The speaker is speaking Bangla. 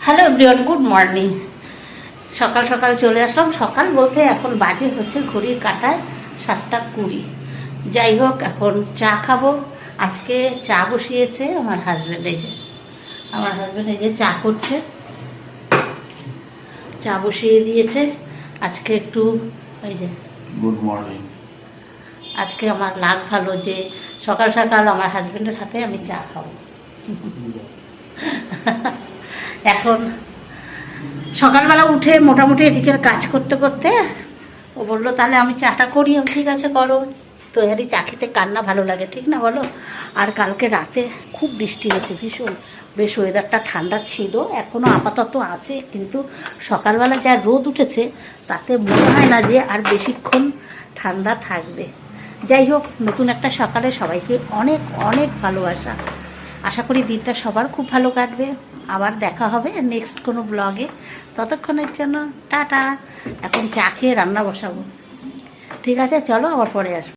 Hello everyone, good morning. সকাল সকাল চলে আসলাম। সকাল বলতে এখন বাজে হচ্ছে ঘড়ির কাঁটায় 7:20। যাই হোক, এখন চা খাবো। আজকে চা বসিয়েছে আমার হাজব্যান্ড। এই যে চা করছে, চা বসিয়ে দিয়েছে। আজকে একটু এই যে গুড মর্নিং। আজকে আমার লাগ ভালো যে সকাল সকাল আমার হাজব্যান্ডের হাতে আমি চা খাবো। এখন সকালবেলা উঠে মোটামুটি এদিকের কাজ করতে করতে ও বললো তাহলে আমি চাটা করি। আমি ঠিক আছে করো। তৈরি চা খেতে কার না ভালো লাগে, ঠিক না বলো? আর কালকে রাতে খুব বৃষ্টি হয়েছে, ভীষণ। বেশ ওয়েদারটা ঠান্ডা ছিল, এখনও আপাতত আছে, কিন্তু সকালবেলা যা রোদ উঠেছে তাতে মনে হয় না যে আর বেশিক্ষণ ঠান্ডা থাকবে। যাই হোক, নতুন একটা সকালে সবাইকে অনেক অনেক ভালোবাসা। আশা করি দিনটা সবার খুব ভালো কাটবে। আবার দেখা হবে নেক্সট কোনো ব্লগে। ততক্ষণের জন্য টাটা। এখন চা খেয়ে রান্না বসাবো। ঠিক আছে, চলো আবার পরে আসবো।